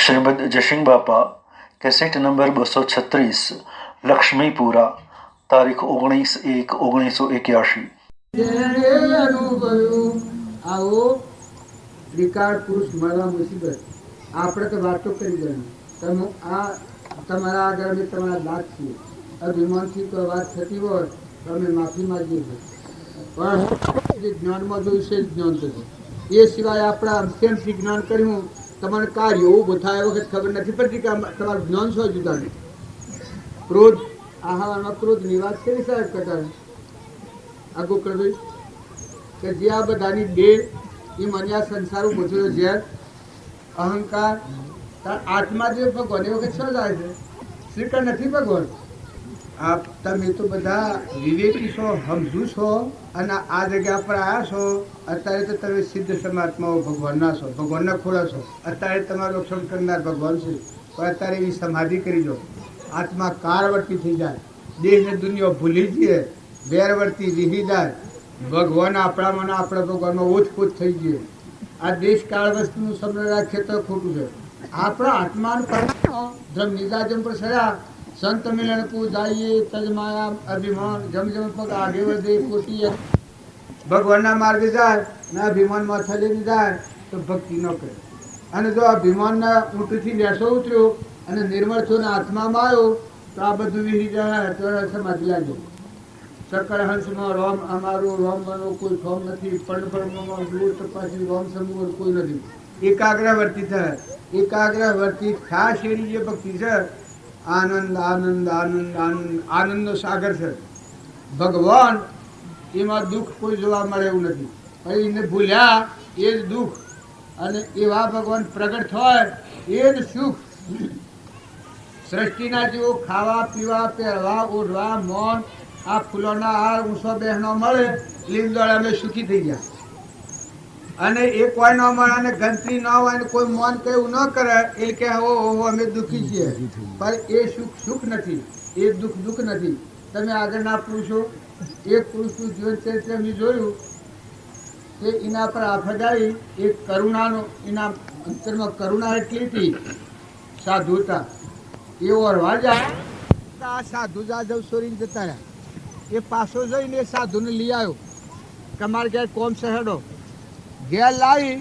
श्रीमद जयसिंह बापा cassette number 236 Lakshmipura तारीख 19/1/1981। આવો વિકાર પુરુષ મળવા મુસીબત આપણે તો વાતો કરી ગયું તમે આ તમારા આગળ અમે તમારા દાંત છીએ અભિમાનથી કોઈ વાત થતી હોય તો અમે માફી માગીએ છીએ પણ જે જ્ઞાનમાં જોયું છે જ્ઞાન થતું એ સિવાય આપણા અંત્યંતથી જ્ઞાન કર્યું તમારે કાર્ય એવું થાય એ વખત ખબર નથી પડતી કે તમારું જ્ઞાન શું જુદા નહીં ક્રોધ આહારમાં ક્રોધની વાત કરી સાહેબ કહેતા આગળ કરવી કે જે આ બધાની દેહ એ મને આ સંસારો બધો ઝેર અહંકાર આત્મા જે ભગવાન એ વખત શું જાય છે શ્રીકૃષ્ણ નથી ભગવાન આપ તમે તો બધા વિવેકી છો સમજુ છો અને આ જગ્યા પર આવ્યા છો અત્યારે તો તમે સિદ્ધ સમાત્માઓ ભગવાનના છો ભગવાનના ખોળા છો અત્યારે તમારું રક્ષણ કરનાર ભગવાન છે પણ અત્યારે એવી સમાધિ કરી દો આત્મા કારવર્તી થઈ જાય દેહને દુનિયા ભૂલી જઈએ વેરવર્તી રીહી જાય ભગવાન આપણામાં આપણા ભગવાનમાં ઓછપોછ થઈ ગયો આ દેશ કાળ વસ્તુનું સમય રાખીએ તો ખોટું છે આપણા આત્માનું ધર્મ નિદાજમ પર સયા સંત મિલન કો જાઈએ તજમાયા અભિમાન જમ જમ પગ આગે વધે કોટી ભગવાનના માર્ગે જાય ને અભિમાનમાં થઈને જાય તો ભક્તિ ન કરે અને જો અભિમાનના ઊંટથી બેસો ઉતર્યો અને નિર્મળ થયો ને આત્મામાં આવ્યો તો આ બધું વિહી જાય તો સમાધિ લાગે સકળ હંસમાં રોમ અમારું રોમ બનો કોઈ ફોમ નથી પણમાં જુઓ તો પાછી રોમ સમૂહ કોઈ નથી એકાગ્રવર્તી થાય એકાગ્રવર્તી ખાસ એની જે ભક્તિ છે આનંદ આનંદ આનંદ આનંદ આનંદનો સાગર છે ભગવાન એમાં દુઃખ કોઈ જોવા મળે એવું નથી પછી એને ભૂલ્યા એ જ દુઃખ અને એવા ભગવાન પ્રગટ થાય એ જ સુખ સૃષ્ટિના જેવો ખાવા પીવા પહેરવા ઓઢવા મૌન આ ફૂલોના હાર ઊંસો બહેનો મળે લીમદોળ અમે સુખી થઈ ગયા અને એ કોઈ ન મળે અને ગંતરી ન હોય ને કોઈ મૌન કે એવું ન કરે એટલે કે ઓહો અમે દુઃખી છીએ પણ એ સુખ સુખ નથી એ દુઃખ દુઃખ નથી તમે આગળના પુરુષો એક પુરુષનું જીવન ચરિત્ર મેં જોયું કે એના પર આફત આવી એક કરુણાનો એના અંતરમાં કરુણા એટલી હતી સાધુ હતા એ ઓરવા જાય આ સાધુ જાજવ સોરીને જતા રહ્યા એ પાછો જઈને એ સાધુને લઈ આવ્યો તમારે ઘેર કોમ શહેડો ઘેર લાવી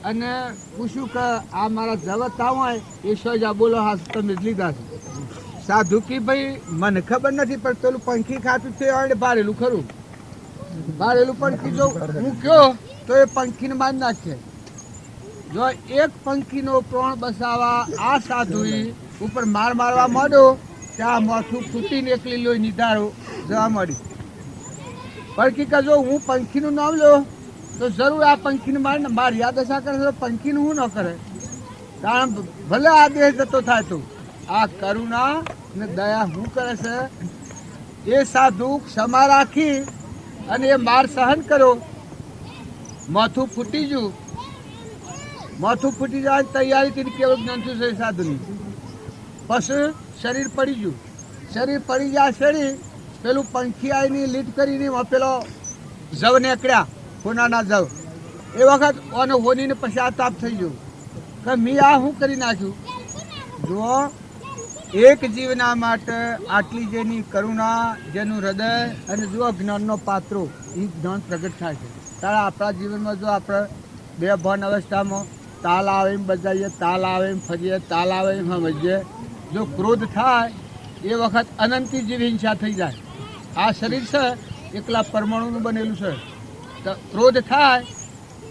અને પૂછ્યું કે આ મારા જવત હોય એ સોજા બોલો હા તમે જ લીધા છે સાધુ કે ભાઈ મને ખબર નથી પણ પેલું પંખી ખાતું છે અને ભારેલું ખરું ભારેલું પંખી જો હું કયો તો એ પંખીને મારી નાખે જો એક પંખીનો પ્રાણ બસાવવા આ સાધુ ઉપર માર મારવા માંડ્યો ત્યાં માથું ફૂટીને એકલી લોહી નિધારો જવા મળી પંખી કે જો હું પંખીનું નામ લો તો જરૂર આ પંખીને મારી યાદ દશા કરે તો પંખીનું હું ન કરે કારણ ભલે આ દેહ જતો થાય તો આ કરુણા ને દયા શું કરે છે એ સાધુ ક્ષમા રાખી અને એ માર સહન કર્યો માથું ફૂટી ગયું માથું ફૂટી જાય તૈયારી થી કેવું જ્ઞાન થયું છે સાધુની પછી શરીર પડી ગયું શરીર પડી જાય શરીર પેલું પંખી આવીને લીટ કરીને પેલો જવ નીકળ્યા હોનાના જવ એ વખત ઓનો હોનીને પશ્ચાતાપ થઈ ગયો કે મેં આ શું કરી નાખ્યું જો એક જીવના માટે આટલી જેની કરુણા જેનું હૃદય અને જો જ્ઞાનનો પાત્રો એ જ્ઞાન પ્રગટ થાય છે ત્યારે આપણા જીવનમાં જો આપણે બે ભાન અવસ્થામાં તાલ આવે એમ બજાવીએ તાલ આવે એમ ફરીએ તાલ આવે એમ સમજીએ જો ક્રોધ થાય એ વખત અનંતી જેવી હિંસા થઈ જાય આ શરીર છે એકલા પરમાણુનું બનેલું છે તો ક્રોધ થાય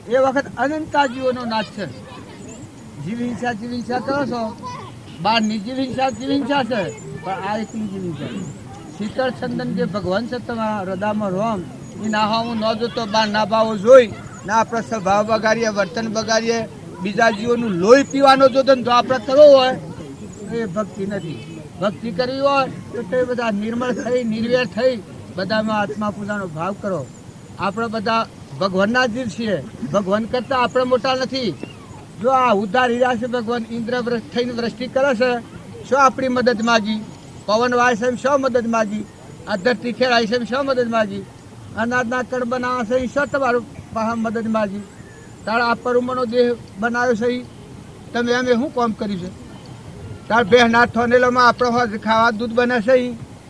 એ વખત અનંતા જીવોનો નાશ છે જીવ હિંસા કરો છો બહારની જીવ હિંસા છે પણ આ એકલી જીવ હિંસા શીતળ ચંદન જે ભગવાન છે તમારા હૃદયમાં રોમ એ નાહાવું ન જોતો બહાર ના ભાવો જોઈ ના આપણે સ્વભાવ બગાડીએ વર્તન બગાડીએ બીજા જીવોનું લોહી પીવાનો જોતો ને જો આપણે કરવો હોય એ ભક્તિ નથી ભક્તિ કરવી હોય તો તે બધા નિર્મળ થઈ નિર્વેર થઈ બધામાં આત્મા પૂજાનો ભાવ કરો આપણે બધા ભગવાનના જીવ છીએ ભગવાન કરતાં આપણે મોટા નથી જો આ ઉદ્ધાર હીરા છે ભગવાન ઇન્દ્ર થઈને વૃષ્ટિ કરે છે શું આપણી મદદ માગી પવન વાય છે એમ શું મદદ માગી આ ધરતી ખેરાય છે એમ શું મદદ માગી અનાજના કણ બનાવે છે એ શું તમારું મદદ માગી તારા આ પરમાણુ દેહ બનાવ્યો છે તમે એમ શું કામ કર્યું છે? તાર બે ના થોનેલોમાં આપણો ખાવા દૂધ બને છે,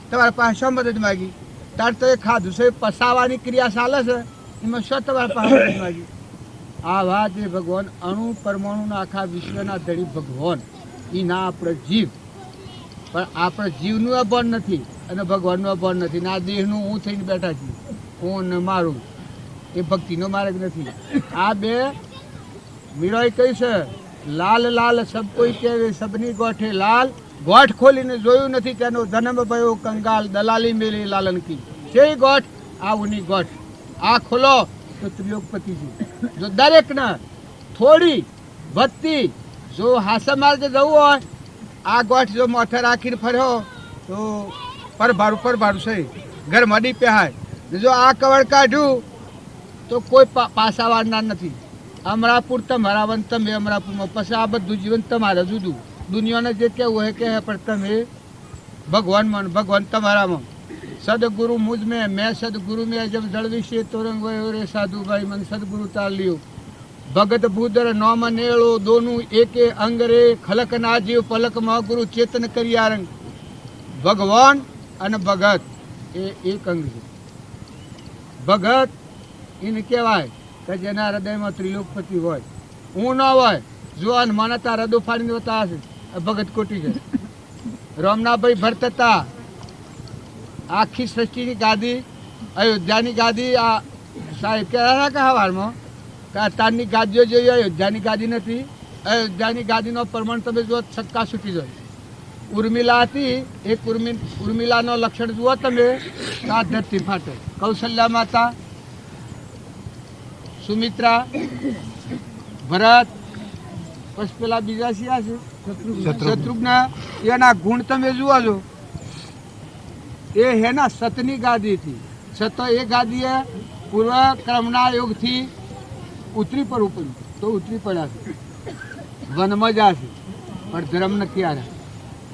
તમારા પાસે શું મદદ માગી? તાર તો એ ખાધું છે, પસાવવાની ક્રિયા ચાલે છે, એમાં શું તમારા પાસે મદદ માગી? આ વાત એ ભગવાન અણુ પરમાણુના આખા વિશ્વના ધડી ભગવાન, એ ના આપણે જીવ, પણ આપણે જીવનું અભાન નથી અને ભગવાનનું અભાન નથી. ના દેહનું હું થઈને બેઠા છીએ, હું ને મારું, એ ભક્તિનો માર્ગ નથી. આ બે મીરાએ કહ્યું છે, લાલ લાલ સબ કોઈ કહેવે સબની ગોઠે લાલ, ગોઠ ખોલીને જોયું નથી તેનો જન્મ ભયો કંગાલ, દલાલી મેલી લાલન કી. છે ગોઠ આવુની ગોઠ, આ ખોલો તો ત્રિલોકપતિ છે. જો દરેકને થોડી ભક્તિ, જો હાસા માર્ગે જવું હોય, આ ગોઠ જો મોથે રાખીને ફર્યો તો પરભારું છે, ઘર મડી પહેરાય. જો આ કવળ કાઢ્યું તો કોઈ પાસા વાળનાર નથી. અમરાપુર તમારા વન, તમે અમરાપુરમાં, પછી આ બધું જીવન તમારે જુદું. દુનિયાને જે કહેવું હોય કે પણ તમે ભગવાનમાં, ભગવાન તમારામાં. સદગુરુ મુझ મેં સદગુરુ મેં જબ જળવી છે તોરંગ વયો રે સાધુ ભાઈ મન સદગુરુ તાર લ્યો. ભગત ભૂદર નોમ નેળો દોનું એકે અંગ રે, ખલક ના જીવ પલક માં ગુરુ ચેતન કર્યા રંગ. ભગવાન અને ભગત એ એક અંગ છે. ભગત એને કહેવાય કે જેના હૃદયમાં ત્રિલોકપતિ હોય. હું ન હોય, જો મને તાર હૃદય ફાડીને બતા હશે, ભગત કોટી છે. રામનાભાઈ ભરત હતા, આખી સૃષ્ટિની ગાદી, અયોધ્યાની ગાદી. આ સાહેબ કહેતા કે હવારમાં કે અત્યારની ગાદીઓ જેવી અયોધ્યાની ગાદી નથી. અયોધ્યાની ગાદીનો પ્રમાણ તમે જુઓ, છક્કા છૂટી જાય. ઉર્મિલા હતી, એક ઉર્મિલાનો લક્ષણ જુઓ તમે, આ ધરતી ફાટે. કૌશલ્યા માતા, સુમિત્રા, ભરત, પછી પેલા બીજા શિયા છે શત્રુઘ્ન, એના ગુણ તમે જુઓ છો. એ હેના સતની ગાદી હતી. સતો એ ગાદીએ પૂર્વ ક્રમના યોગથી ઉતરી પર ઉપર તો ઉતરી પડ્યા છે, વનમાં જશે પણ ધર્મ નથી આવ્યા.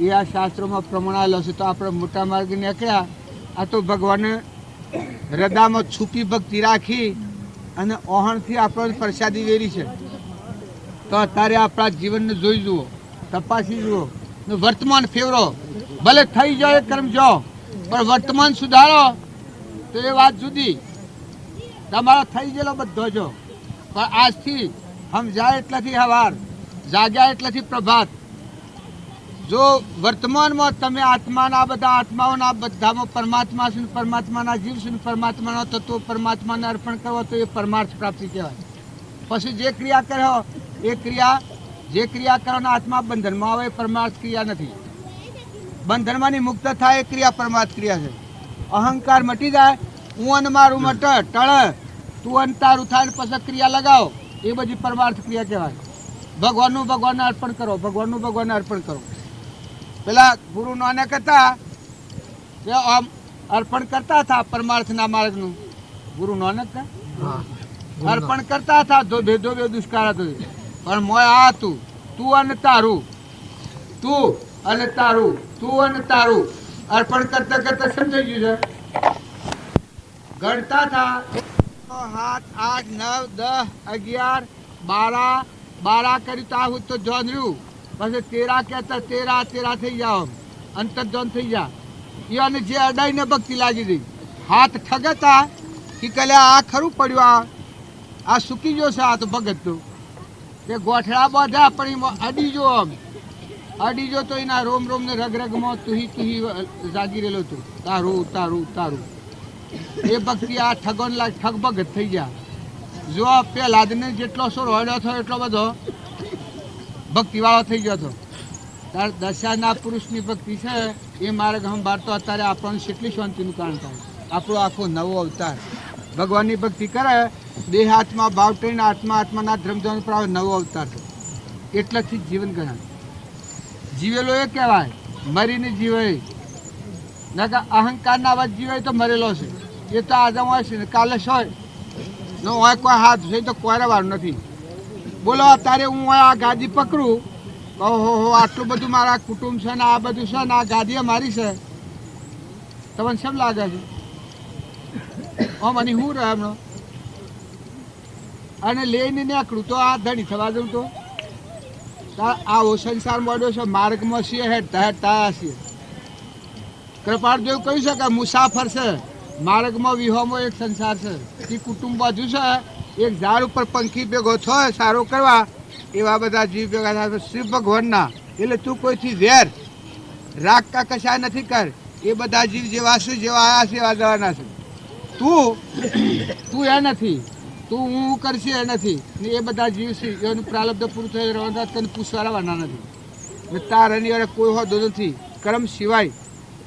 એ આ શાસ્ત્રોમાં પ્રમાણાયેલો છે. તો આપણે મોટા માર્ગે નીકળ્યા. આ તો ભગવાને હૃદયમાં છુપી ભક્તિ રાખી અને ઓહણથી આપણો પ્રસાદી વેરી છે. તો અત્યારે આપણા જીવનને જોઈ જુઓ, તપાસી જુઓ, વર્તમાન ફેવરો. ભલે થઈ જાય કર્મ જાઓ, પણ વર્તમાન સુધારો તો એ વાત જુદી. તમારો થઈ ગયેલો બધો જો, પણ આજથી સમજાય એટલાથી હવાર, જાગ્યા એટલાથી પ્રભાત. જો વર્તમાનમાં તમે આત્માના, બધા આત્માઓના બધામાં પરમાત્મા છે, પરમાત્માના જીવ છે, પરમાત્માનો તત્વ પરમાત્માને અર્પણ કરો તો એ પરમાર્થ પ્રાપ્તિ કહેવાય. પછી જે ક્રિયા કરો એ ક્રિયા, જે ક્રિયા કરવાના આત્મા બંધનમાં આવે એ પરમાર્થ ક્રિયા નથી. બંધનમાંની મુક્ત થાય એ ક્રિયા પરમાર્થ ક્રિયા છે. અહંકાર મટી જાય, હું અને મારું મટે ટળે, તું અને તારું થાય ને પછી ક્રિયા લગાવો, એ બધી પરમાર્થ ક્રિયા કહેવાય. ભગવાનનું ભગવાનને અર્પણ કરો, ભગવાનનું ભગવાનને અર્પણ કરો. પેલા ગુરુ નાનક હતા કે આમ અર્પણ કરતા હતા પરમાર્થના માર્ગનું. ગુરુ નાનક અર્પણ કરતા હતા, ધોબે દુષ્કાળ હતો, પણ મોય આ હતું, તું અને તારું, તું અને તારું, તું અને તારું અર્પણ કરતા કરતા સમજાઈ ગયું છે. ગણતા હતા 7, 8, 9, 10, 11, 12 કર્યું તો આવું તો જોન રહ્યું. પછી 13 કહેતા 13 થઈ જાઓ, અંતર્જોન થઈ જા. એને જે અડાઈને ભક્તિ લાગી ગઈ, હાથ ઠગતા કે કલે આ ખરું પડ્યું, આ સૂકી ગયો છે, આ તો ભગત તો તે ગોઠડા બાંધ્યા પણ એમાં અડીજો, આમ અડીજો તો એના રોમ રોમને રગરગમાં તુહી જાગી રહેલો હતો. તારું તારું તારું એ ભક્તિ આ ઠગોન લાગ ઠગ ભગત થઈ ગયા. જો પેલાદને જેટલો સોર હોડ્યો થયો એટલો બધો ભક્તિવાળો થઈ ગયો હતો. તાર દશાના પુરુષની ભક્તિ છે એ માર્ગ સંભાળ તો અત્યારે આપણને કેટલી શાંતિનું કારણ થાય. આપણો આખો નવો અવતાર ભગવાનની ભક્તિ કરે, દેહ આત્મા ભાવ ટ્રેન આત્માના ધર્મજન પર નવો અવતાર છે. એટલાથી જીવન ગણાય. જીવેલો એ કહેવાય, મરીને જીવે ના કે અહંકારના વાત જીવે તો મરેલો છે. એ તો આજે હોય છે ને કાલે હોય ન હોય, કોઈ હાથ છે તો કોઈ વાળું નથી. બોલો અત્યારે હું આ ગાદી પકડું, ઓહો આટલું બધું મારા કુટુંબ છે ને આ બધું છે ને આ ગાદી મારી છે, તમને શેમ લાગે છે? મને શું રહે હમણાં? અને લઈને નીકળું તો આ ધણી થવા દઉં તો આ સંસાર મળ્યો છે માર્ગમાં છીએ હેઠતા હેઠતા છીએ. કૃપાળદેવ કહી શકે મુસાફર છે માર્ગમાં વિહોમો એક સંસાર છે. એ કુટુંબ બાજુ છે એક ઝાડ ઉપર પંખી ભેગો થાય સારો કરવા એવા બધા જીવ ભેગા થાય શ્રી ભગવાનના. એટલે તું કોઈથી વેર રાગ કા કશા નથી કર. એ બધા જીવ જેવા છે જેવા આયા છે એવા જવાના છે. તું એ નથી, તું હું કરશે એ નથી ને એ બધા જીવ છે એનું પ્રારબ્ધ પૂરું થઈ રહેવાના તને પૂછવાના નથી ને તાર એની અરે કોઈ હોદો નથી. કર્મ સિવાય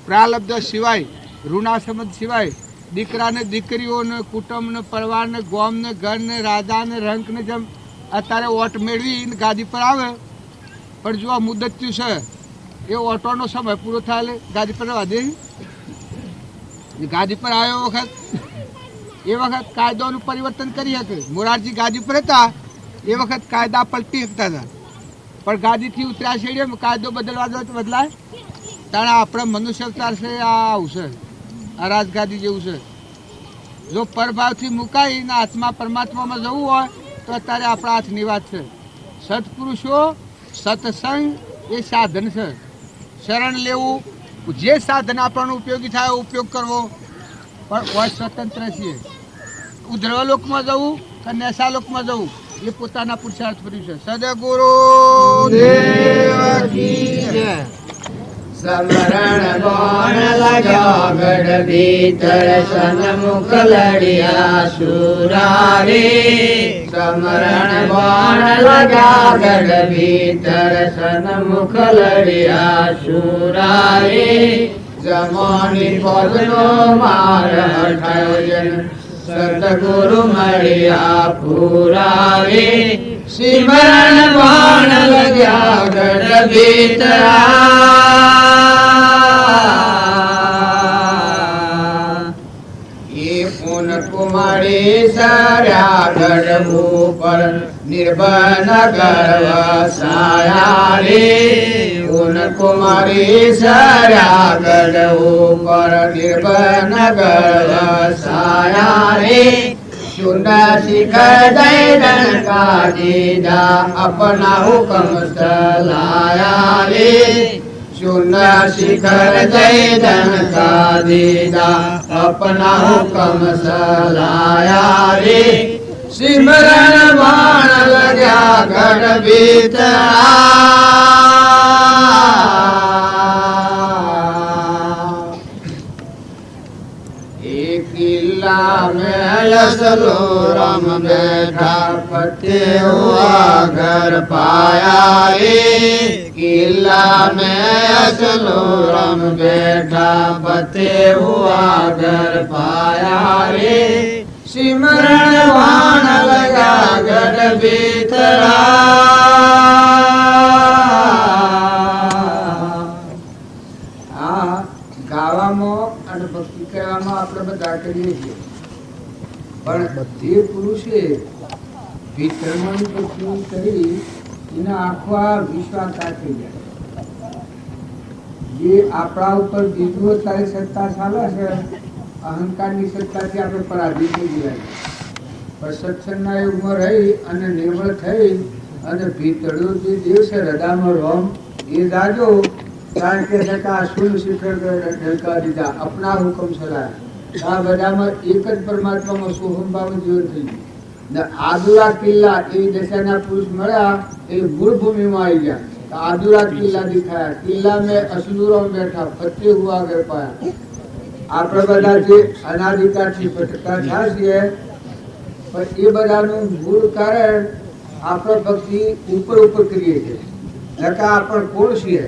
પ્રારબ્ધ સિવાય ઋણા સંબંધ સિવાય દીકરાને દીકરીઓને કુટુંબને પરિવારને ગોમને ઘરને રાજાને રંકને જેમ અત્યારે ઓટ મેળવી ગાદી પર આવે પણ જો આ મુદત છે એ ઓટોનો સમય પૂરો થાય એટલે ગાદી પર રહેવા દે. ગાદી પર આવ્યો વખત એ વખત કાયદાનું પરિવર્તન કરી શકે. મોરારજી ગાદી પર હતા એ વખત કાયદા પલટી શકતા હતા પણ ગાદીથી ઉતર્યા છે કાયદો બદલવા દો તો બદલાય. તારે આપણે મનુષ્ય અવતાર છે આ આવશે આ રાજગાદી જેવું છે. જો પરભાવથી મુકાઈને આત્મા પરમાત્મામાં જવું હોય તો અત્યારે આપણા હાથની વાત છે. સત્પુરુષો સત્સંગ એ સાધન છે. શરણ લેવું જે સાધન આપણને ઉપયોગી થાય ઉપયોગ કરવો પણ હોય સ્વતંત્ર છીએ. ઉધ્રવલોકમાં જવું કે નેસાલોકમાં જવું એ પોતાના પુરુષાર્થ કર્યું છે. સદગુરુ દેવ કી જય. સમરણ બાણ લગ્યા ગઢ ભીતર સન્મુખ લડિયા સુરારે. સમરણ બાણ લગ્યા ગઢ ભીતર સન્મુખ લડિયા સુરારે. જમોની પદનો માર હઠયોજન સતગુરુ મળ્યા પુરારે. સિમરણ બાણ લગ્યા ગઢ ભીતરા. કુમારી સર્યા ગઢ ઉપર નિર્ભન ગર્વ સાયા રે. કુમારી સર્યા ગઢ ઉપર નિર્ભન ગર્વ સાયા રે. ચુંડા શિખર દઈ ડણકા દીધા અપના હુકમ ચલાયા રે. ચુંડા શિખર દઈ ડણકા દીધા અપના હુકમ ચલાયા રે. સિમરણ બાણ લગ્યા ગઢ ભીતરા. किला में असलो राम बैठा पते हुआ घर पाया रे. किला में असलो राम बैठा पते हुआ घर पाया रे. सिमरण बाण लगा गढ़ भीतरा. ગાવામાં અને ભક્તિ કરવામાં આપણે બધા કરીએ છીએ પણ જે પુરુષે વિક્રમણ ભક્તિ કરી એના આખા વિશ્વાસ થઈ જાય. જે આપણા ઉપર બીજું અત્યારે સત્તા ચાલે છે અહંકારની સત્તાથી આપણે પરાધીન થઈ ગયા પણ સત્સંગના યુગમાં રહી અને નિર્મળ થઈ અને ભીતળ્યો જે દેવ છે હૃદયમાં રોમ એ જાજો. કારણ કે શૂન્ય શિખર ઢલકા દીધા અપના હુકમ ચલાયા. આ બધામાં એક જ પરમાત્મામાં સોહમભાવ જીવન થઈ ગયું ને આદુરા કિલ્લા એવી દશાના પુરુષ મળ્યા એ મૂળ ભૂમિમાં આવી ગયા. આદુરા કિલ્લા દિખાયા. કિલ્લા મેં અસલુરો બેઠા ફતે હુઆ ઘર પાયા. આપણે બધા જે અનાધિકારથી ભટકા થયા છીએ પણ એ બધાનું મૂળ કારણ આપણે ભક્તિ ઉપર ઉપર કરીએ છીએ. નકા આપણે કોણ છીએ?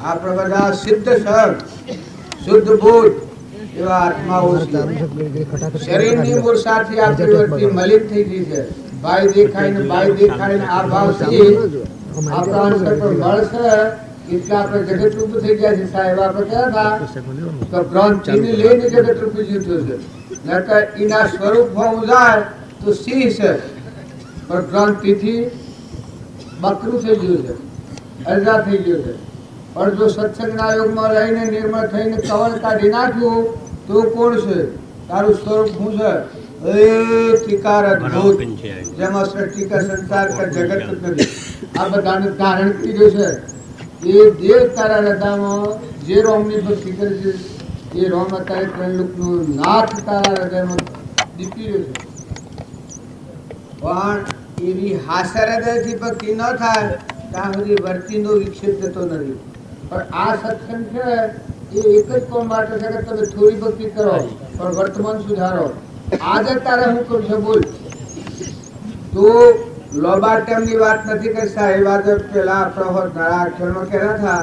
આપણે બધા સિદ્ધ સર શુદ્ધ ભૂત એવા આત્માઓ છે. શરીરની મૂર્છાથી આપણી વૃત્તિ મલિન થઈ ગઈ છે. ભાઈ દેખાઈને આ ભાવથી આપણા અંતર પર બળ છે એટલે આપણે જગત રૂપ થઈ ગયા છે. સાહેબ આપણે કહેતા હતા તો ભ્રાંતિને લઈને જગત રૂપી જીવતું છે. નકર એના સ્વરૂપ હોવું જાય તો સિંહ છે પણ ભ્રાંતિથી બકરું થઈ ગયું છે, અરજા થઈ ગયું છે. પણ જો સત્સંગના યોગમાં રહીને નિર્મળ થઈને કવળ કાઢી નાખ્યું તો કોણ છે? તારું સ્વરૂપ શું છે? એ ત્રિકાર અદ્ભુત જેમાં સૃષ્ટિ કા સંસાર કા જગત જ નથી આ બધાને ધારણ કર્યું છે એ દેવ તારા હૃદયમાં જે રોમની ભક્તિ કરે છે એ રોમ અત્યારે ત્રણલોકનું નાથ તારા હૃદયમાં દીપી રહ્યો છે પણ એવી હાસ્ય હૃદયથી ભક્તિ ન થાય ત્યાં સુધી વર્તીનો વિક્ષેપ જતો નથી પણ આ સત્સંગ છે એ એક જ કોણ માટે છે કે તમે થોડી ભક્તિ કરો પણ વર્તમાન સુધારો આજે તારે હું કરું છું બોલ તો લોબા ટાઈમની વાત નથી કે સાહેબ આજે પેલા આપણો ધડા અક્ષરમાં કહેતા હતા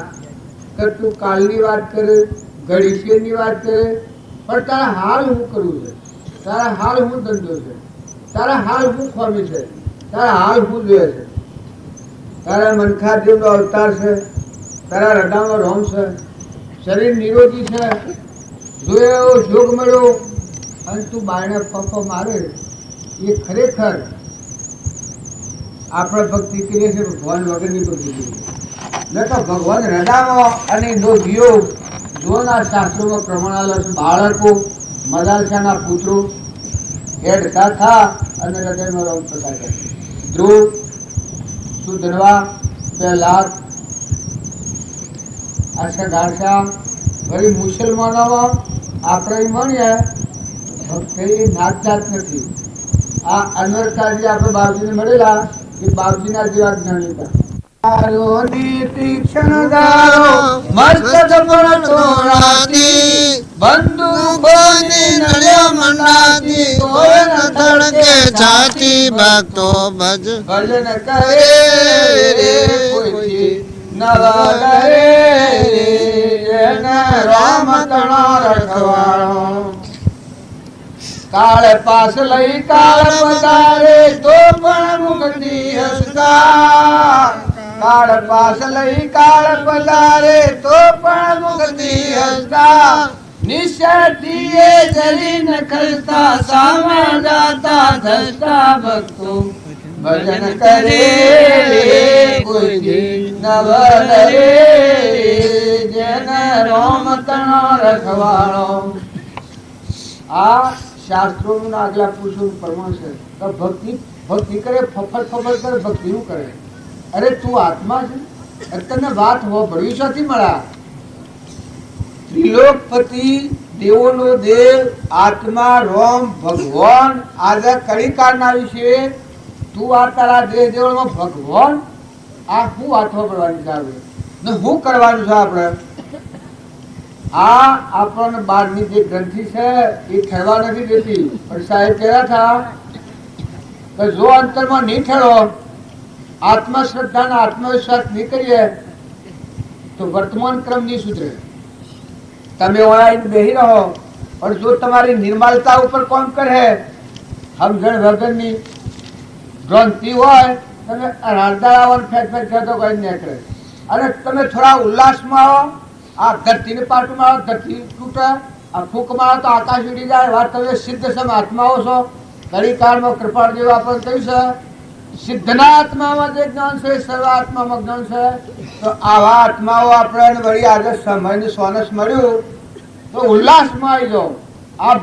કે તું કાલની વાત કરે ઘડીશેરની વાત કરે પણ તારા હાલ હું કરવું છે તારા હાલ હું ધંધો છે તારા હાલ હું ખોમી છે તારા હાલ હું જોઈએ છે તારા મનખાદેવનો અવતાર છે તારા હૃદયમાં રોમ છે શરીર નિરોગી છે જોયો એવો જોગ મળ્યો અને તું બાયણે પપ્પો મારે એ ખરેખર આપણે ભક્તિ કરીએ છીએ ભગવાન વગરની ભક્તિ કરીએ ન તો ભગવાન હૃદયમાં અને યોગીઓ જોના શાસ્ત્રોમાં પ્રમાણ છે બાળકો મદાલસાના પુત્રો હેડતા થા અને હૃદયમાં રોમ પ્રકાર કરે ધ્રુવ સુધરવા પહેલા આશા ગાળસા વળી મુસલમાનોમાં આપણે મળીએ ભક્તિ નાત જાત નથી આ અનવરતાજી આપણે બાપજીને મળેલા એ બાપજીના જેવા જ્ઞાની હતા ભક્તો ભજ ભજન કરે કોઈ નવા કરે એને રામ તણો રખવાળો કાળ પાસ લઈ કાળ પધારે તો પણ મુક્તિ હસતા કાળ પાસ લઈ કાળ પધારે તો પણ મુક્તિ હસતા નિશ્ચયથી જરી ન ખલતા સામા જાતા ધસતા ભક્તો ભજન કરે કોઈ નવ ડરે જેને રોમ તણો રખવાળો આ શાસ્ત્રોનું આગલા પુરુષોનું પ્રમાણ છે તો ભક્તિ કરે ફફર ફફર કરે ભક્તિ શું કરે અરે તું આત્મા છે તને વાત ભવિષ્યથી મળ્યા ત્રિલોકપતિ દેવોનો દેવ આત્મા રોમ ભગવાન આજે કળીકાળના વિશે તું આ તારા દેહ દેવળમાં ભગવાન આ શું વાત પડવાની છે ને શું કરવાનું છે આપણે આ આપણને બહારની જે ગ્રંથિ છે એ ઠરવા નથી દેતી પણ સાહેબ કહેતા હતા કે જો અંતરમાં નહીં ઠરો આત્મશ્રદ્ધા અને આત્મવિશ્વાસ નહીં કરીએ તો વર્તમાન ક્રમ નહીં સુધરે તમે ઓળાઈને બેસી રહો પણ જો તમારી નિર્મલતા ઉપર કોમ કરે સમજણ વગરની ગ્રંથિ હોય તમે હળદારાઓને ફેંક ફેંક કરતો કોઈ નીકળે અને તમે થોડા ઉલ્લાસમાં આવો આ ધરતીને પાટું મારો ધરતી તૂટે આ ફૂંક મારો તો આકાશ ઉડી જાય વાત તમે સિદ્ધ સમ આત્માઓ છો ઘડી કાળમાં કૃપાળ જેવું આપણને કહ્યું છે સિદ્ધના આત્મામાં જે જ્ઞાન છે સર્વ આત્મામાં જ્ઞાન છે તો આવા આત્માઓ આપણે વળી આજે સમયનું સોનસ મળ્યું તો ઉલ્લાસમાં આવી જાઓ આ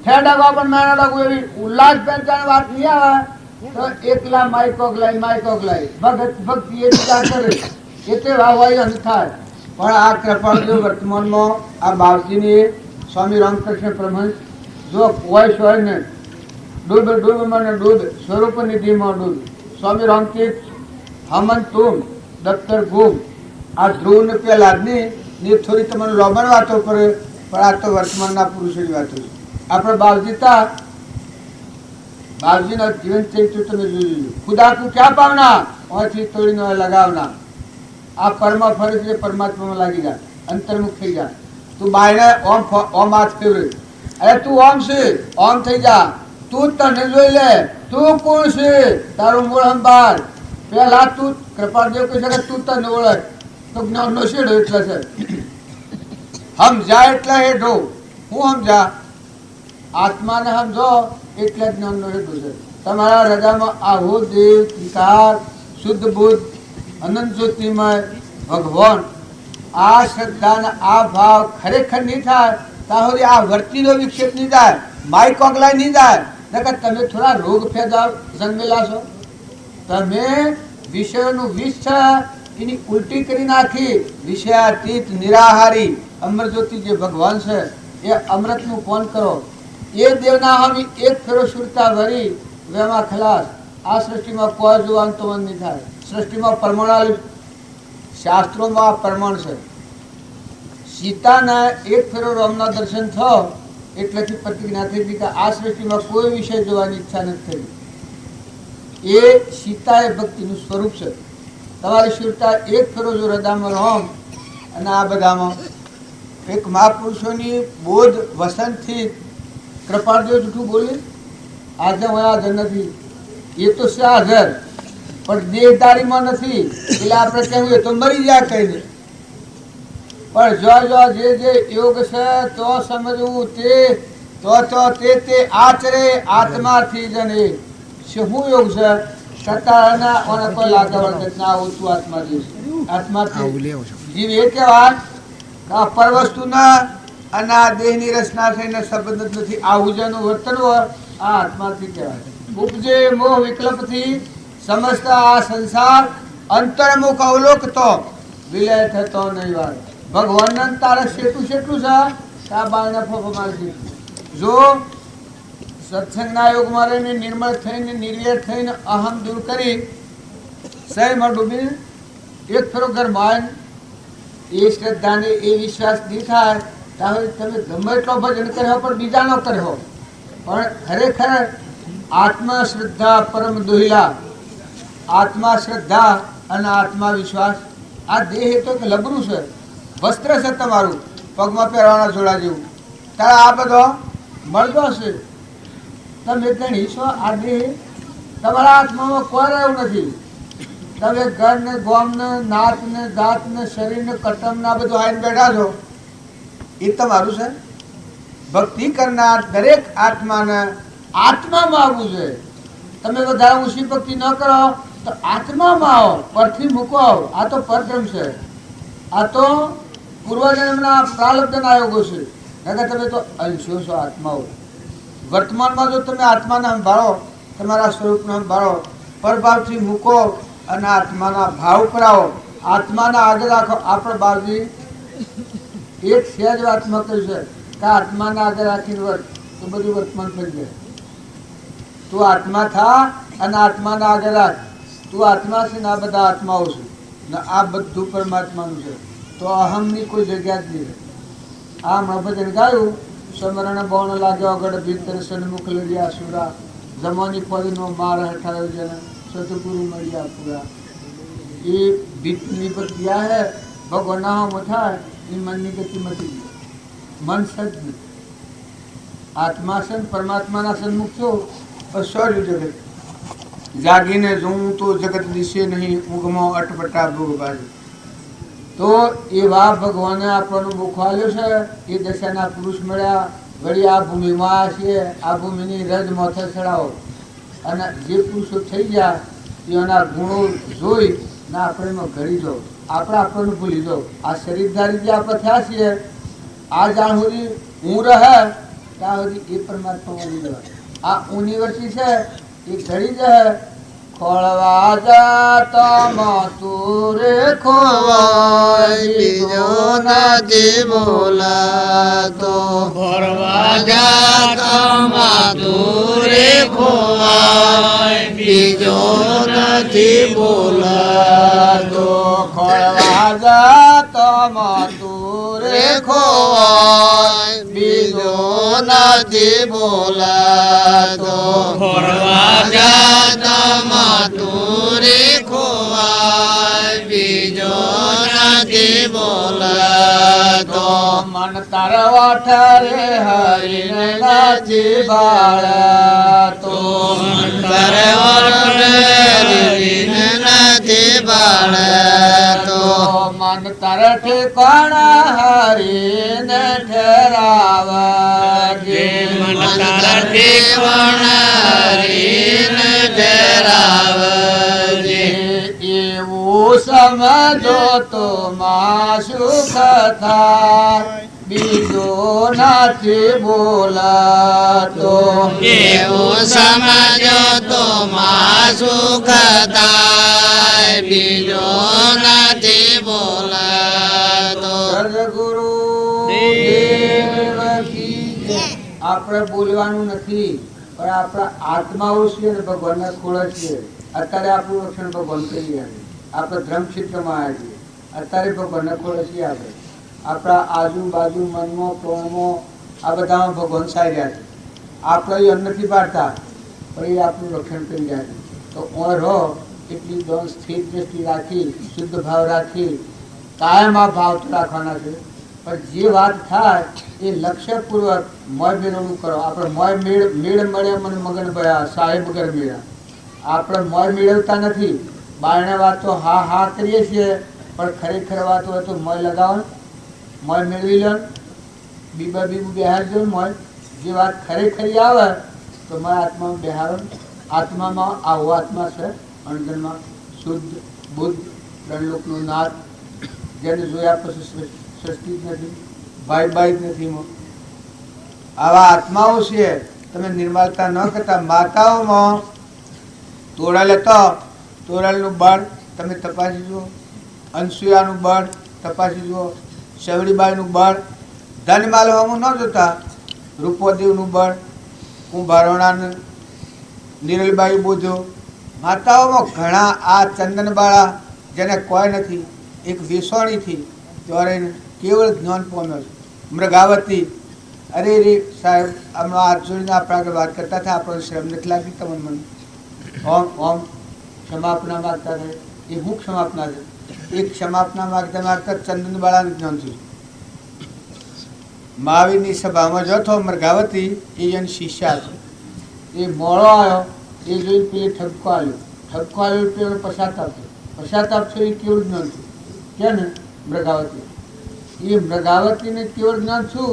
ખેડાગો પણ મેળાડો એવી ઉલ્લાસ પહેરવાની વાત નહીં આવે તો એકલા માઇકોગલાઈ ભગત ભક્તિ એ વિચાર કરે એટલે વાહવાઈ અંત થાય પણ આ કૃપાળદેવ વર્તમાનમાં આ બાપજીની સ્વામી રામકૃષ્ણ પ્રમહંસ જો કોઈ હોય ને ડૂબ ડૂબ મને ડૂબ સ્વરૂપ નિધિમાં ડૂબ સ્વામી રામતીર્થ હમન તુમ દફતર ગુમ આ ધ્રુવ ને પેલા ની થોડી તમને લોબણ વાતો કરે પણ આ તો વર્તમાનના પુરુષોની વાતો છે આપણે બાપજીતા બાપજીના જીવન ચરિત્ર તમે જોઈ ખુદા તું ક્યાં પાવના ઓથી તોડીને લગાવના આ પરમા ફરે છે પરમાત્મામાં લાગી જાય અંતર્મુખ થઈ જાય તું બાયણે ઓમ હાથ ફેરવે અરે તું ઓમ છે ઓમ થઈ જા તું તને જોઈ લે તું કોણ છે તારું મૂળ સંભાળ પેલા તું કૃપાળદેવ કહી શકે તું તને ઓળખ તો જ્ઞાનનો શેડો એટલે છે સમજા એટલે હેઠો હું સમજા આત્માને સમજો એટલે જ્ઞાનનો હેઠો છે તમારા હૃદયમાં આવો દેવ ત્રિકાર શુદ્ધ બુદ્ધ અનંત જ્યોતિમય ભગવાન આ શ્રદ્ધા આ ભાવ ખરેખર નહીં થાય ત્યાં સુધી આ વર્તીનો વિક્ષેપ નહીં જાય માઇક ઓગલાય નહીં જાય નકર તમે થોડા રોગ ફેદાવ જન્મેલા છો. તમે વિષયોનું વિષ છે એની ઉલટી કરી નાખી. વિષયાતીત નિરાહારી અમરજ્યોતિ જે ભગવાન છે એ અમૃતનું પાન કરો. એ દેવના હમી એક ફેરો સુરતા ભરી વેમાં ખલાસ. આ સૃષ્ટિમાં કોઈ જોવાનું તો મન નહીં થાય. સૃષ્ટિમાં પરમાણુ શાસ્ત્રોમાં પ્રમાણ છે. સીતાના એક ફેરો રામના દર્શન થયો એટલેથી પ્રતિજ્ઞા થઈ હતી કે આ સૃષ્ટિમાં કોઈ વિષય જોવાની ઈચ્છા નથી થઈ. એ સીતા એ ભક્તિનું સ્વરૂપ છે. તમારી સુરતા એક ફેરો જો હૃદયમાં રામ અને આ બધામાં એક મહાપુરુષોની બોધ વસંતથી કૃપાળદેવ જૂઠું બોલી આજે હું હાજર નથી. એ તો છે હાજર પણ દેહદારીમાં નથી. એટલે આપણે કહેવું એ તો મરી જાય કહીને. પણ જો જે જે યોગ છે તો સમજવું તે તો તે આચરે આત્માથી જને. શું યોગ છે? સત્તાના ઓને કોઈ લાગવડ ના ઓછું આત્માથી આત્માથી જીવ. એ કહેવાય આ પરવસ્તુના અને આ દેહની રચના થઈને સંબંધ જ નથી. આવું જેનું વર્તન હોય આ આત્માથી કહેવાય. ઉપજે મોહ વિકલ્પથી સમસ્ત આ સંસાર અંતર્મુખ અવલોકતો વિલય થતો નહીં વાર. ભગવાનના તારે શેઠું છે કે આ બાળને ફોફો મારી. જો સત્સંગના યોગમાં રહીને નિર્મળ થઈને નિર્વેર થઈને અહમ દૂર કરી સહીમાં ડૂબી એક ફેરો ઘરમાં એ શ્રદ્ધાને એ વિશ્વાસ નહીં થાય ત્યારે તમે ગમે એટલો ભજન કર્યો પણ બીજા ન કર્યો. પણ ખરેખર આત્મા શ્રદ્ધા પરમ દોહિલા. આત્મા શ્રદ્ધા અને આત્મા વિશ્વાસ. આ દેહ તો લબરું છે, વસ્ત્ર છે તમારું પગમાં પહેરવાના જોડા જેવું. ત્યારે આ બધો મળતો હશે. તમે ગણી છો આ દેહ તમારા આત્મામાં કોઈ રહ્યું નથી. તમે ઘર ને ગોમ ને નાત ને દાંત ને શરીર ને કટમ ના બધું આવીને બેઠા છો. એ તમારું છે. ભક્તિ કરનાર દરેક આત્માને આત્મામાં આવવું જોઈએ. તમે વધારે ઊંચી ભક્તિ ન કરો તો આત્મામાં આવો, પરથી મૂકો. આ તો પરબ્રહ્મ છે. આ તો પૂર્વજન્મના પ્રારબ્ધના યોગો છે. નકર તમે તો અંશો છો આત્માઓ. વર્તમાનમાં જો તમે આત્માને સંભાળો, તમારા સ્વરૂપને સંભાળો, પરભાવથી મૂકો અને આત્માના ભાવ પર આવો, આત્માના આગળ રાખો. આપણે બાળજી એક સહેજ વાતમાં કહ્યું છે કે આત્માના આગળ રાખીને વર્ત તો બધું વર્તમાન થઈ જાય. તું આત્મા થા અને આત્માના આગળ રાખ. તું આત્મા છે ને આ બધા આત્માઓ છે ને આ બધું પરમાત્માનું છે. તો અહમની કોઈ જગ્યા જ નહીં. આ હમણાં ભજન ગાયું સમરણ બોણ લાગ્યો આગળ ભીતર સન્મુખ લડ્યા સુરા જમાની પરીનો માર હઠાયો જેને સતગુરુ મળ્યા પૂરા. એ ભીતની પર ગયા હે ભગવાના હમ થાય એ મનની ગતિ મટી ગઈ. મન સજ આત્મા સન પરમાત્માના સન્મુખ છો અસર્યું જગત. જાગીને જોઉં તો જગત દિશે નહીં ઊંઘમાં અટપટા ભોગ બાજુ. તો એવા ભગવાને આપણને મુખવાલ્યો છે. એ દશાના પુરુષ મળ્યા. વળી આ ભૂમિમાં છીએ. આ ભૂમિની રજ માથે ચડાવો અને જે પુરુષો થઈ ગયા એના ગુણો જોઈ ને આપણે એમાં ઘડી જાઓ. આપણે આપણને ભૂલી જાઓ. આ શરીરધારી જે આપણે થયા છીએ આ જાણ સુધી હું રહે ત્યાં સુધી એ પરમાત્મા મળી જવાય. આ ઊની વર્ષી છે એ ઘડી જાય. ખોળવા જાતા તુરે ખોવાય બીજો નથી બોલાતો. ખોળવા જાતા તુરે ખોવાય બીજો નથી બોલાતો. ખોળવા જાતા તુરે ખોવાય બીજો નથી બોલાતો. ખોળવા જાતા તુરે ખોવાય બીજો નથી બોલાતો. મન તારવા ઠરે હરિને નથી બાળતો. મન તારવા હરિને નથી બાળતો. મન તાર ઠેકાણા હરિને ઠરાવજે. મન તારા ઠેકાણા હરિને ઠરાવજે. એવું સમજો તો માં સુખ થાય. બીજો નથી બોલાતો. એવું સમજો તો માં સુખ થાય, બીજો નથી બોલાતો. સદગુરુ દેવ કી જય. આપણે બોલવાનું નથી, પણ આપણા આત્માઓ છે ને ભગવાનના ખોળે છે. અત્યારે આપણું રક્ષણ ભગવાન કરી રહ્યા છે. આપણે ધર્મક્ષેત્રમાં આવ્યા છીએ, અત્યારે ભગવાનના ખોળે છીએ. આપણે આપણા આજુબાજુ મનમાં પ્રાણમાં આ બધામાં ભગવાન સાઈ રહ્યા છે. આપણે એ અન્ન નથી પાડતા, પણ એ આપણું રક્ષણ કરી રહ્યા છે. તો ઓર રહો એટલી દોન સ્થિર દ્રષ્ટિ રાખી, શુદ્ધ ભાવ રાખી, કાયમ આ ભાવ તો રાખવાના છે. પણ જે વાત થાય એ લક્ષ્યપૂર્વક મોય મેળવણું કરો. આપણે મોય મેળ મળ્યા મને મગન ભયા સાહેબ વગર મેળા. આપણે મોય મેળવતા નથી. બારણે વાતો હા હા કરીએ છીએ, પણ ખરેખર વાત હોય તો મોય લગાવો, મોય મેળવી લો, બીબું બેહારજો. મોય જે વાત ખરેખરી આવે તો મારા આત્મામાં બેહારો. આત્મામાં આવો આત્મા છે અંદરમાં શુદ્ધ બુદ્ધ ત્રણલોકનો નાથ, જેને જોયા પછી સૃષ્ટિ જ નથી, ભાઈ જ નથી. આવા આત્માઓ છે. તમે નિર્મળતા ન કરતા. માતાઓમાં તોરલ હતો, તોરલનું બળ તમે તપાસી જુઓ, અનસુયાનું બળ તપાસી જુઓ, શેવડીબાઈનું બળ, ધનમાલવામાં ન જોતા, રૂપોદેવનું બળ, કુંભારોણાનું, નિરલબાઈ બોધો. માતાઓમાં ઘણા આ ચંદનબાળા જેને કોઈ નથી, એક વેસોણીથી ત્યારે કેવળ જ્ઞાન પામ્યો છે. મૃગાવતી, અરે રે સાહેબ, હમણાં હાથ જોડીને આપણા આગળ વાત કરતા હતા, આપણને શ્રમ નથી લાગતી તમને? મને ઓમ ઓમ ક્ષમાપના માગતા રહે. એ હું ક્ષમાપના છે? એ ક્ષમાપના માગતા માગતા ચંદનબાળાનું જ્ઞાન છે. મહાવીરની સભામાં જતો મૃગાવતી, એ એની શિષ્યા છે. એ મોડો આવ્યો, એ જોઈને પેલી ઠપકો આવ્યો. ઠપકો આવ્યો પેલો પશ્ચાતાપ છે. પશ્ચાતાપ છે એ કેવું જ્ઞાન છે કે ને મૃગાવતી? એ મૃગાવતીને કેવું જ્ઞાન છું?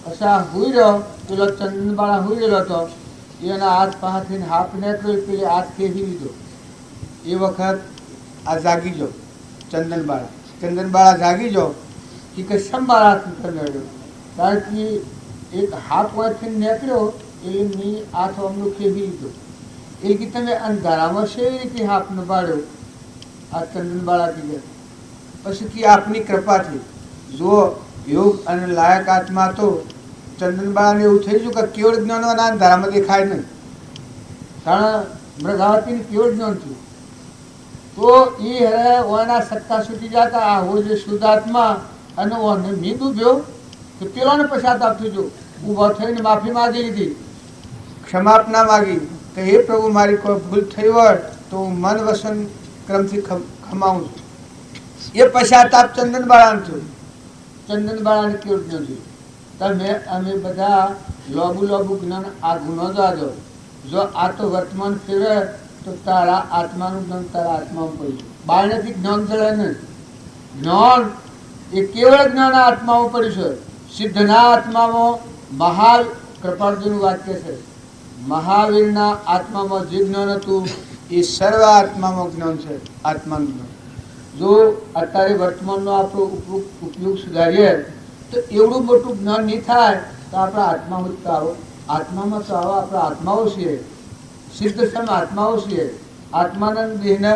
પછી આ હુઈ રહ્યો, પેલો ચંદનબાળા હુઈ રહેલો હતો, એના હાથ પાસેથી હાફ નીકળ્યો, પેલી હાથ ખેંચી લીધો. એ વખત આ જાગી જો ચંદનબાળા જાગી જો કે સંભાળ હાથ નીકળ્યો. કારણ કે એક હાથ વાંચથી નીકળ્યો એ મેં હાથ અમનું ખેંચી લીધો. એ કે તમે અંધારામાં શેવી રીતે હાથ ન પાડ્યો? આ ચંદનબાળા કીધે. પછી કે આપની કૃપાથી જો યોગ અને લાયક આત્મા તો ચંદનબાળાને એવું થઈ ગયું કે કેવળ જ્ઞાન અંધારામાં દેખાય નહીં. કારણ મૃગાવતીને કેવળ જ્ઞાન થયું તો એ હવે ઓના સત્તા છૂટી જતા. આ હો જે શુદ્ધાત્મા અને ઓને મીંદ ઉભ્યો તો પેલોને પશ્ચાતાપ થયો. ઊભો થઈને માફી માગી લીધી, ક્ષમાપના માગી કે હે પ્રભુ, મારી કોઈ ભૂલ થઈ હોય તો હું મન વસન ક્રમથી ખમાવું છું. એ પશ્ચાતાપ ચંદનબાળાને થયું. ચંદનબાળાને કેવું જ્ઞાન થયું? તમે અમે બધા લોબુ જ્ઞાન આ ગુનો જાજો. જો આ તો વર્તમાન ફેરવે તો તારા આત્માનું જ્ઞાન તારા આત્મામાં પડ્યું. બાળનેથી જ્ઞાન ચડે નહીં. જ્ઞાન એ કેવળ જ્ઞાન આત્મામાં પડ્યું છે. સિદ્ધના આત્મામાં મહાવીર કૃપાળજીનું વાક્ય છે, મહાવીરના આત્મામાં જે જ્ઞાન હતું એ સર્વ આત્મામાં જ્ઞાન છે. આત્માનું જ્ઞાન જો અત્યારે વર્તમાનનો આપણો ઉપયોગ સુધારીએ તો એવડું મોટું જ્ઞાન નહીં થાય. તો આપણા આત્મામાં તો આવો, આત્મામાં તો આવો. આપણા આત્માઓ છીએ, સિદ્ધ સમ આત્માઓ છીએ. આત્માનંદ દેહને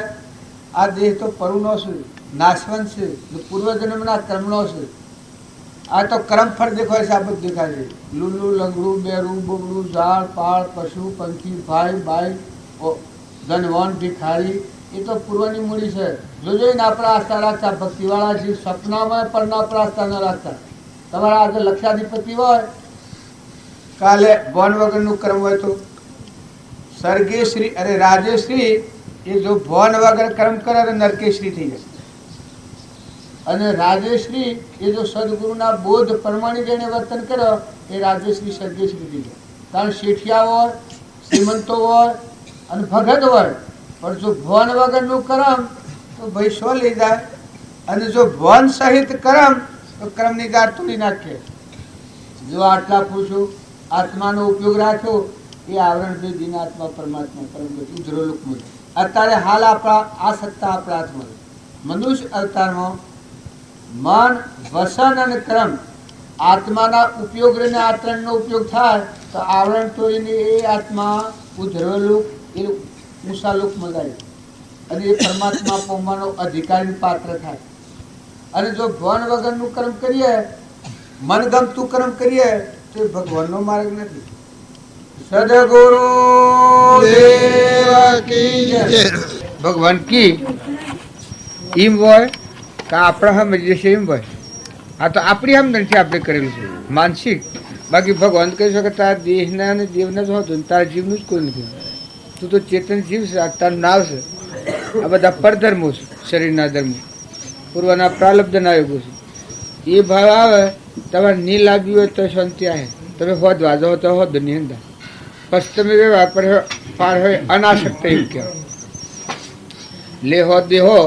આ દેહ તો પરુનો છે, નાશવંત છે, પૂર્વજન્મના કર્મનો છે. આ તો કર્મફળ દેખાય છે. આ બધું દેખાય છે. લૂલું, લંગડું, બેરું, બોગડું, ઝાડ, પાળ, પશુ, પંખી, ભાઈ, ધનવાન, ભિખારી, એ તો પૂર્વની મૂડી છે. જોજો ને આપણા આસ્થા રાખતા. ભક્તિવાળા જે સપનામાં પણ આપણા આસ્થા ન રાખતા. તમારા આગળ લક્ષાધિપતિ હોય, કાલે ભોન વગરનું કર્મ હોય તો સ્વર્ગેશ્રી અરે રાજેશ્રી એ જો ભોન વગર કર્મ કરે તો નરકેશ્રી થઈ જશે. અને રાજેશ્રી એ જો સદગુરુના બોધ પ્રમાણે જેને વર્તન કરો એ રાજેશ્રી સ્વર્ગેશ્રી થઈ જાય. કારણ શેઠિયા હોય, શ્રીમંતો હોય અને ભગત હોય, પણ જો ભોન વગરનું કર્મ તો ભાઈ શો લઈ જાય. અને જો ભોન સહિત કર્મ તો કર્મની ગાંઠ તોડી નાખે. જો આટલા પુરુષો આત્માનો ઉપયોગ રાખ્યો એ આવરણ ભેદીન આત્મા પરમાત્મા પરમ ઉજ્જવલોકમાં. અત્યારે હાલ આપણા આ સત્તા આપણા હાથમાં. મનુષ્ય અવતારમાં મન, વસન અને કર્મ આત્માના ઉપયોગ અને આચરણનો ઉપયોગ થાય તો આવરણ તો એને એ આત્મા ઉધરેલું એ ઊંચા લોકમાં જાય અને એ પરમાત્મા પામવાનો અધિકારી પાત્ર થાય. અને જો ભણ વગરનું કર્મ કરીએ, મનગમતું કર્મ કરીએ તો એ ભગવાનનો માર્ગ નથી. સદગુરુ દેવ કી જય. ભગવાન કી એમ હોય કે આપણા સમજીએ છીએ એમ હોય. આ તો આપણી સમજણથી આપણે કરેલું છે માનસિક. બાકી ભગવાન કહી શકે તારા દેહના અને જીવના જ હોતું, તારા જીવનું જ કોઈ નથી. તું તો ચેતન જીવ છે, આ તારું નાવ છે. આ બધા પરધર્મો છે, શરીરના ધર્મો, પૂર્વના પ્રાલબ્ધના યોગો છે. એ ભાવ આવે તમારે ની લાગ્યું હોય તો શાંતિ આવે. તમે હોદ વાજો તો હોદ ની અંદર પછી તમે વ્યવહાર પાર હોય અનાસક્ત એમ કહેવાય. લે હો દેહો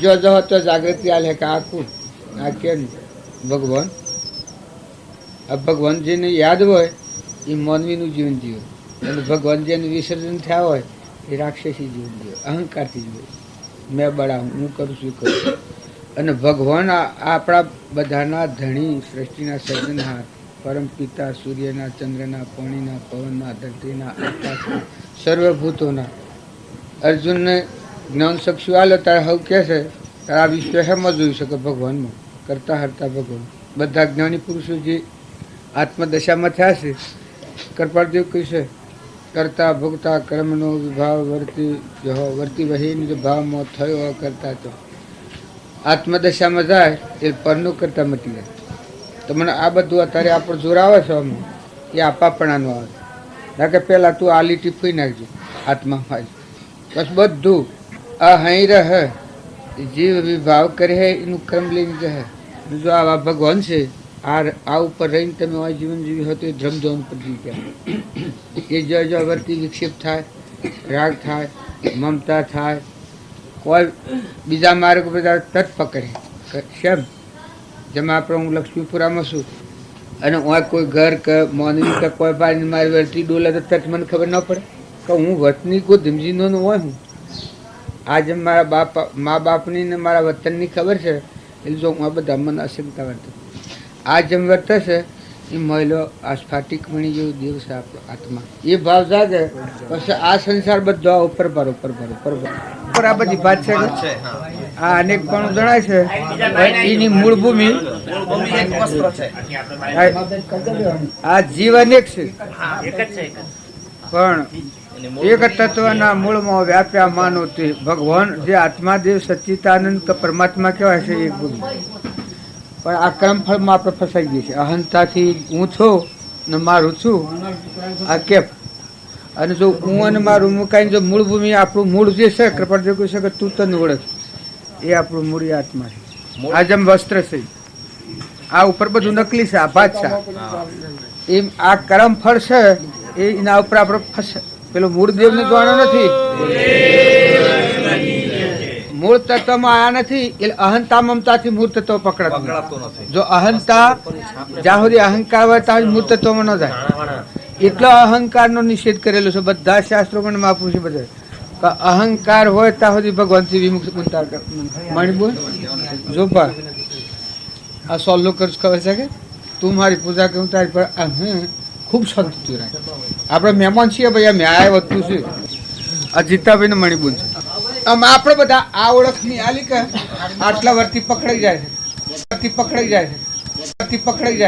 જો જો તો જાગૃતિ આલે કે આ કોણ, આ કેમ ભગવાન. આ ભગવાન જેને યાદ હોય એ માનવીનું જીવન જીવે, અને ભગવાન જેને વિસર્જન થયા હોય એ રાક્ષસી જીવન જીવે, અહંકારથી જીવે. મેં બળા હું કરું છું કરું. અને ભગવાન આપણા બધાના ધણી, સૃષ્ટિના સર્જનહાર, પરમ પિતા, સૂર્યના, ચંદ્રના, પાણીના, પવનના, ધરતીના, આકાશના, સર્વભૂતોના. અર્જુનને જ્ઞાન ચક્ષુ આલો ત્યારે હવે કહે છે તારા વિશ્વ હેમાં જોઈ શકે ભગવાનમાં, કરતા હરતા ભગવાન. બધા જ્ઞાની પુરુષો જે આત્મદશામાં થયા છે, કૃપાળદેવ કહે છે કરતા ભોગતા કર્મનો વિભાવ વર્તી વહીને જો ભાવમાં થયો કરતા તો આત્મદશામાં જાય એ પરનું કરતા મટી જાય. તો મને આ બધું અત્યારે આપણો જોર આવે છે અમે એ આપાપણાનું આવે છે. કારણ કે પહેલાં તું આ લીટી ફૂઈ નાખજો આત્મામાં, બસ બધું આ હઈ રહે જીવ વિભાવ કરે હે એનું કર્મ લઈને રહે. જો આવા ભગવાન છે આ ઉપર રહીને તમે આ જીવન જીવી હોય તો એ ધ્રમધોન પર જીવી ગયા. એ જો વર્તી વિક્ષેપ થાય, રાગ થાય, મમતા થાય, કોઈ બીજા માર્ગ બધા તટ પકડે. શેમ જેમ આપણે હું લક્ષ્મીપુરામાં છું અને હું કોઈ ઘર કે મોનવી કે કોઈ પાણી મારી વર્તી ડોલે તો તટ મને ખબર ન પડે કે હું વતની કોઈ ધીમજીનો હોય. હું આજે મારા મા બાપની ને મારા વતનની ખબર છે એટલે જો હું આ બધા મને અશંકા વર્તે. આ જેમ વર્તે છે એ મહિલો આ સ્ફાટિક મણી જેવું દેવ છે આપણો આત્મા. એ ભાવ જાગે પછી આ સંસાર બધો આ ઉપર પર ઉપર પર ઉપર પર આ બધી વાત છે. આ અનેક પણ જણાય છે એની મૂળ ભૂમિ આ જીવ અનેક છે પણ એક તત્વના મૂળમાં વ્યાપ્યા માનો તે ભગવાન જે આત્માદેવ સચ્ચિદાનંદ કે પરમાત્મા કહેવાય છે એક ભૂમિ. પણ આ કર્મફળમાં આપણે ફસાઈ ગઈ છે અહંતાથી. હું છું ને મારું છું આ કેપ. અને જો હું અને મારું મુકાઈને જો મૂળ ભૂમિ આપણું મૂળ જે છે કૃપાળદેવ કહે છે કે તું તને ઓળખ, એ આપણું મૂળ આત્મા છે. આ જેમ વસ્ત્ર છે આ ઉપર બધું નકલી છે, આ બાદશાહ એમ આ કર્મફળ છે એ એના ઉપર આપણે ફસે. પેલો મૂળ દેવને જોવાનો નથી, મૂળ તત્વમાં આયા નથી એટલે અહંતા મમતાથી મૂળ તત્વ પકડાતું નથી. જો અહંતા જ્યાં સુધી અહંકાર હોય ત્યાં મૂળ તત્વમાં ન જાય. એટલો અહંકારનો નિષેધ કરેલો છે બધા શાસ્ત્રોમાં મહાપુરુષે બધા. અહંકાર હોય ત્યાં સુધી ભગવાનથી વિમુખ મણિબોલ જોપા આ સોલ્લો કરું ખબર છે કે તું મારી પૂજા કે હું તારી પર ખૂબ શાંતિ રાખે. આપણે મહેમાન છીએ ભાઈ, આ ન્યાય વધતું છે. આ જીતાભાઈ ને મણિબોલ છે. આમ આપણે બધા આ ઓળખની આલી કે આટલા વર્ષથી પકડાઈ જાય છે, પકડાઈ જાય છે, પકડાઈ જાય.